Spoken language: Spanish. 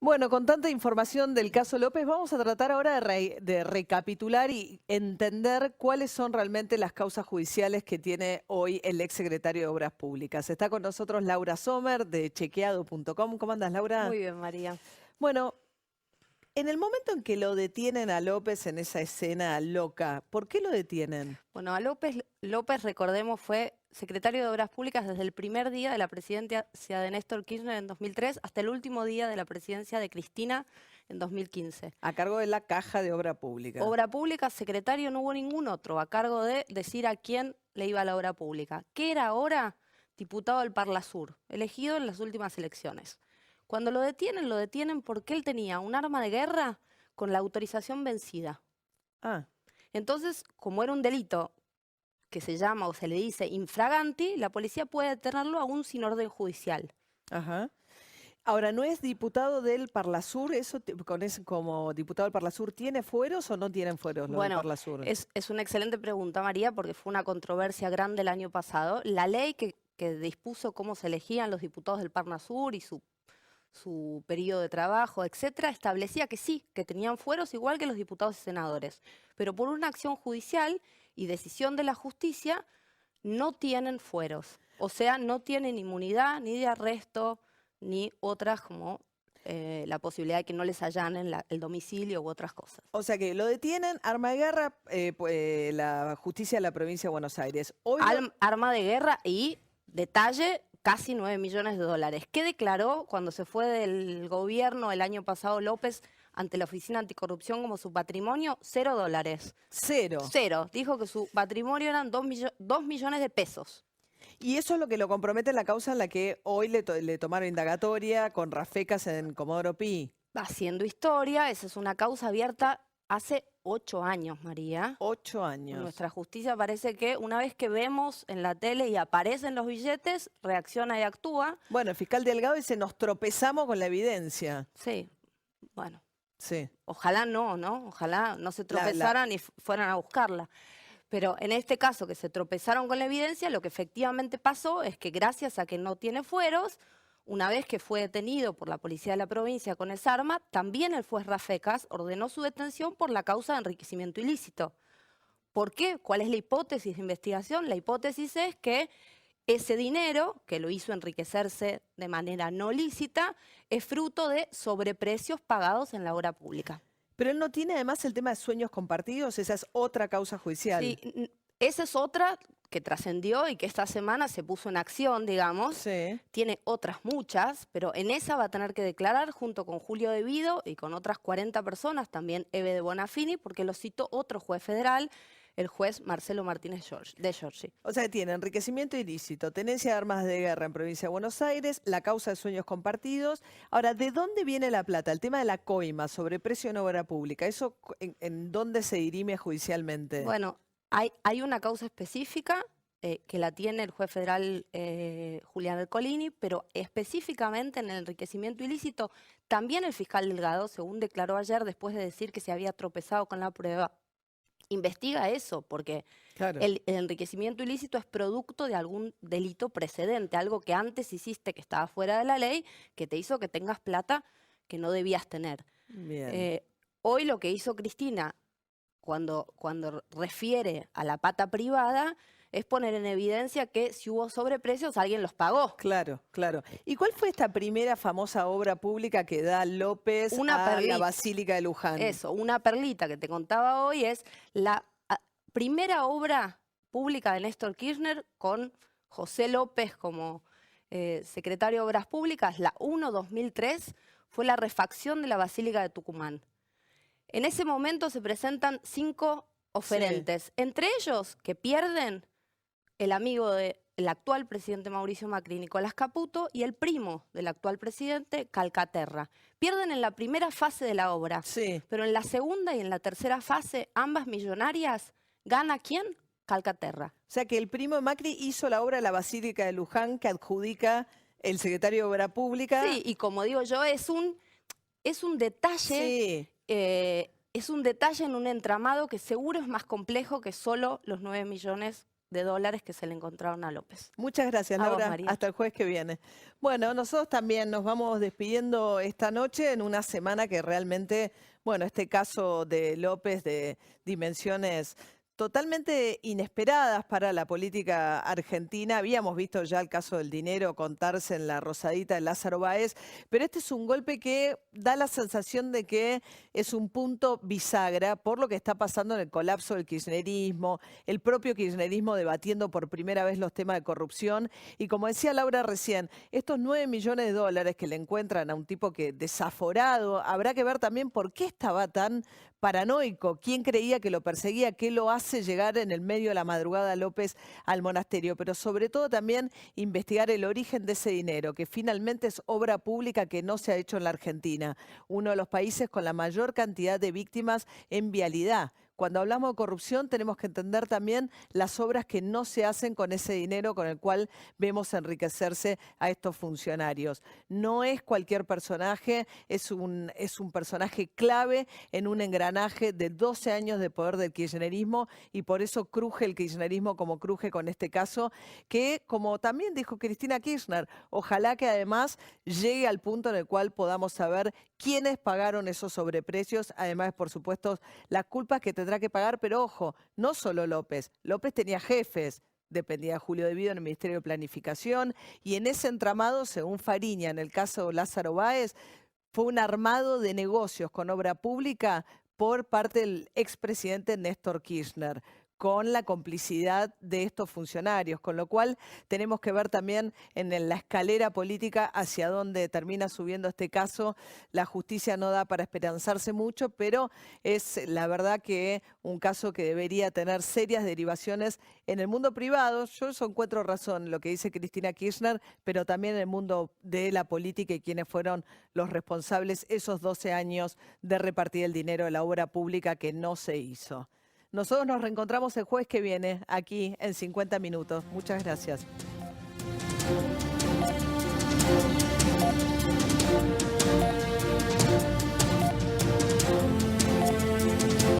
Bueno, con tanta información del caso López, vamos a tratar ahora de recapitular y entender cuáles son realmente las causas judiciales que tiene hoy el exsecretario de Obras Públicas. Está con nosotros Laura Sommer de chequeado.com. ¿Cómo andas, Laura? Muy bien, María. Bueno, en el momento en que lo detienen a López en esa escena loca, ¿por qué lo detienen? Bueno, a López, recordemos, fue secretario de Obras Públicas desde el primer día de la presidencia de Néstor Kirchner en 2003 hasta el último día de la presidencia de Cristina en 2015. A cargo de la Caja de Obra Pública. Obra Pública, secretario, no hubo ningún otro a cargo de decir a quién le iba la obra pública, que era ahora diputado del Parlasur, elegido en las últimas elecciones. Cuando lo detienen porque él tenía un arma de guerra con la autorización vencida. Ah, Entonces, como era un delito que se llama o se le dice infraganti, la policía puede detenerlo aún sin orden judicial. ajá. Ahora, ¿no es diputado del Parlasur? Como diputado del Parlasur, ¿tiene fueros o no tienen fueros los del Bueno, Parlasur? es una excelente pregunta, María, porque fue una controversia grande el año pasado. La ley que dispuso cómo se elegían los diputados del Parnasur y su periodo de trabajo, etcétera, establecía que sí, que tenían fueros igual que los diputados y senadores. Pero por una acción judicial y decisión de la justicia, no tienen fueros. O sea, no tienen inmunidad ni de arresto, ni otras como la posibilidad de que no les allanen el domicilio u otras cosas. O sea que lo detienen, arma de guerra, la justicia de la provincia de Buenos Aires. Hoy Arma de guerra y, detalle, casi 9 millones de dólares. ¿Qué declaró cuando se fue del gobierno el año pasado López ante la Oficina Anticorrupción como su patrimonio? $0. cero. Cero. Dijo que su patrimonio eran 2 millones de pesos. Y eso es lo que lo compromete en la causa en la que hoy le tomaron indagatoria con Rafecas en Comodoro Pi. Haciendo historia, esa es una causa abierta hace 8 años, María. 8 años. Nuestra justicia parece que una vez que vemos en la tele y aparecen los billetes, reacciona y actúa. Bueno, el fiscal Delgado dice, nos tropezamos con la evidencia. Sí, bueno. Sí. Ojalá no, ¿no? Ojalá no se tropezaran y fueran a buscarla. Pero en este caso que se tropezaron con la evidencia, lo que efectivamente pasó es que gracias a que no tiene fueros, una vez que fue detenido por la policía de la provincia con esa arma, también el juez Rafecas ordenó su detención por la causa de enriquecimiento ilícito. ¿Por qué? ¿Cuál es la hipótesis de investigación? La hipótesis es que ese dinero, que lo hizo enriquecerse de manera no lícita, es fruto de sobreprecios pagados en la obra pública. Pero él no tiene además el tema de sueños compartidos, esa es otra causa judicial. Sí, esa es otra que trascendió y que esta semana se puso en acción, digamos. Sí. Tiene otras muchas, pero en esa va a tener que declarar junto con Julio De Vido y con otras 40 personas, también Eve de Bonafini, porque lo citó otro juez federal, el juez Marcelo Martínez de Giorgi. O sea, tiene enriquecimiento ilícito, tenencia de armas de guerra en provincia de Buenos Aires, la causa de sueños compartidos. Ahora, ¿de dónde viene la plata? El tema de la coima, sobreprecio en obra pública, ¿eso en dónde se dirime judicialmente? Bueno, hay una causa específica que la tiene el juez federal Julián Ercolini, pero específicamente en el enriquecimiento ilícito, también el fiscal Delgado, según declaró ayer después de decir que se había tropezado con la prueba, investiga eso, porque Claro. el enriquecimiento ilícito es producto de algún delito precedente, algo que antes hiciste que estaba fuera de la ley, que te hizo que tengas plata que no debías tener. Bien. Hoy lo que hizo Cristina cuando refiere a la pata privada es poner en evidencia que si hubo sobreprecios alguien los pagó. Claro, claro. ¿Y cuál fue esta primera famosa obra pública que da López Una a la perlita. Basílica de Luján? Eso, una perlita que te contaba hoy es la primera obra pública de Néstor Kirchner con José López como secretario de Obras Públicas, la 1-2003, fue la refacción de la Basílica de Tucumán. En ese momento se presentan 5 oferentes, entre ellos que pierden el amigo del actual presidente Mauricio Macri, Nicolás Caputo, y el primo del actual presidente, Calcaterra. Pierden en la primera fase de la obra, Sí. pero en la segunda y en la tercera fase, ambas millonarias, ¿gana quién? Calcaterra. O sea que el primo de Macri hizo la obra de la Basílica de Luján que adjudica el secretario de Obra Pública. Sí, y como digo yo, es un detalle. Sí. Es un detalle en un entramado que seguro es más complejo que solo los 9 millones de dólares que se le encontraron a López. Muchas gracias, A vos, Laura. María. Hasta el jueves que viene. Bueno, nosotros también nos vamos despidiendo esta noche en una semana que realmente, bueno, este caso de López de dimensiones totalmente inesperadas para la política argentina. Habíamos visto ya el caso del dinero contarse en la rosadita de Lázaro Báez, pero este es un golpe que da la sensación de que es un punto bisagra por lo que está pasando en el colapso del kirchnerismo, el propio kirchnerismo debatiendo por primera vez los temas de corrupción. Y como decía Laura recién, estos 9 millones de dólares que le encuentran a un tipo que desaforado, habrá que ver también por qué estaba tan paranoico, quién creía que lo perseguía, qué lo hace llegar en el medio de la madrugada López al monasterio, pero sobre todo también investigar el origen de ese dinero, que finalmente es obra pública que no se ha hecho en la Argentina, uno de los países con la mayor cantidad de víctimas en vialidad. Cuando hablamos de corrupción tenemos que entender también las obras que no se hacen con ese dinero con el cual vemos enriquecerse a estos funcionarios. No es cualquier personaje, es un personaje clave en un engranaje de 12 años de poder del kirchnerismo y por eso cruje el kirchnerismo como cruje con este caso, que como también dijo Cristina Kirchner, ojalá que además llegue al punto en el cual podamos saber quiénes pagaron esos sobreprecios, además por supuesto las culpas que tendrá que pagar, pero ojo, no solo López. López tenía jefes, dependía de Julio De Vido en el Ministerio de Planificación, y en ese entramado, según Fariña, en el caso Lázaro Báez, fue un armado de negocios con obra pública por parte del expresidente Néstor Kirchner, con la complicidad de estos funcionarios, con lo cual tenemos que ver también en la escalera política hacia dónde termina subiendo este caso. La justicia no da para esperanzarse mucho, pero es la verdad que un caso que debería tener serias derivaciones en el mundo privado. Yo eso encuentro razón en lo que dice Cristina Kirchner, pero también en el mundo de la política y quienes fueron los responsables esos 12 años de repartir el dinero de la obra pública que no se hizo. Nosotros nos reencontramos el jueves que viene aquí en 50 minutos. Muchas gracias.